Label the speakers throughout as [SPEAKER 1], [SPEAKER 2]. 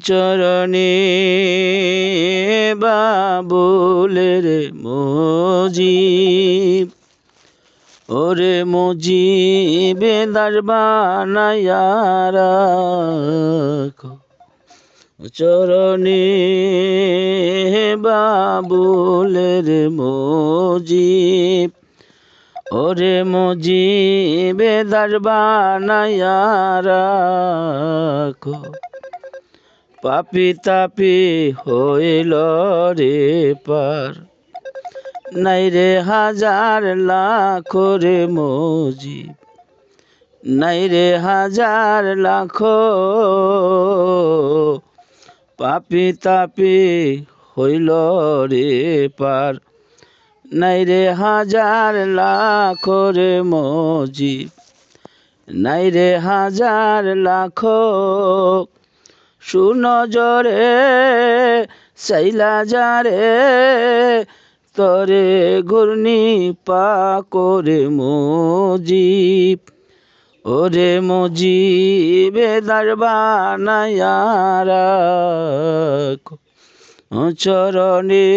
[SPEAKER 1] চরণে বাবুলের মুজিব, ওরে মুজিব দাস বানায়া রাখো। চরণে বাবুলের মুজিব, ওরে মুজিব দাস বানায়া রাখো। পাপি তাপি হইল রে পার, নাই রে হাজার লাখ রে মুজিব, নাই রে হাজার লাখ। পাপি তাপি হইল রে পার, নাই রে হাজার লাখ রে মুজিব, নাই রে হাজার লাখ। সুনজরে সাইলা যারে তরে ঘূর্ণি পা করে মুজিব, ওরে মুজিব দাস বানায়া রাখো। চরণে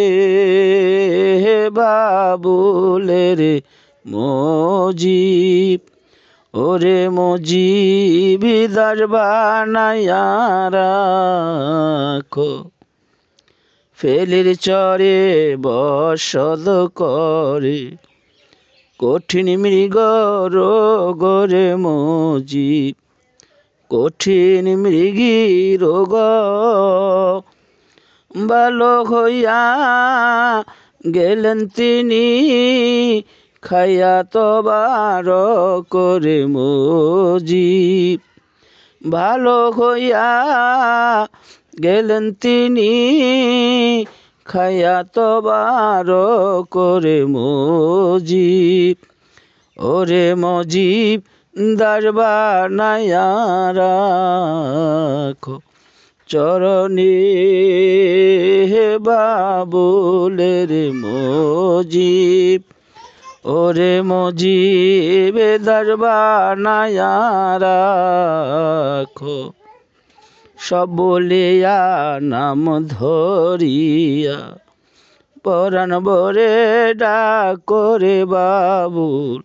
[SPEAKER 1] বাবুলের মুজিব, ওরে মুজিব দাস বানায়া রাখো। ফেলির চরে বসদ করে কঠিন মৃগ রোগ রে মুজিব, কঠিন মৃগী রোগ ভালো হইয়া গেলেন তিনি, খাইয়া তবার করে মুজিব, ভালো হইয়া গেলেন তিনি, খাইয়া তবার করে মুজিব, ওরে মুজিব দাস বানায়া রাখো। চরণে বাবুলের মুজিব, ওরে মুজিব দাস বানায়া রাখো। সব বলিয়া নাম ধরিয়া পরাণ ভরে ডাক রে বাবুল,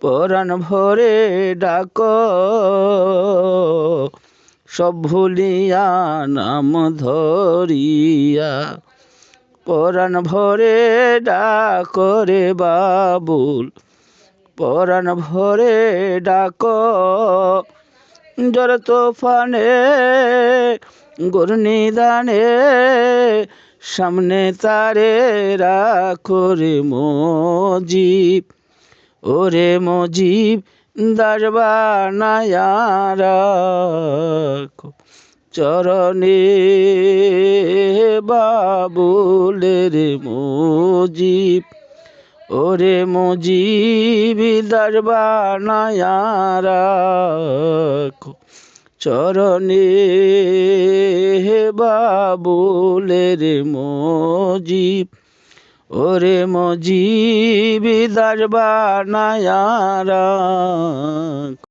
[SPEAKER 1] পরাণ ভরে ডাক। সব ভুলিয়া নাম ধরিয়া পরাণ ভরে ডাক রে বাবুল, পরাণ ভরে ডাক। ঝড় তোফানে ঘূর্ণিদানে সামনে তারে রাখো রে মুজিব, ওরে মুজিব দাস বানায়া রাখো। চরণে বাবুলের মুজিব, ওরে মুজিব দাস বানায়া রাখো। চরণে বাবুলের মুজিব, ওরে মুজিব দাস বানায়া রাখো।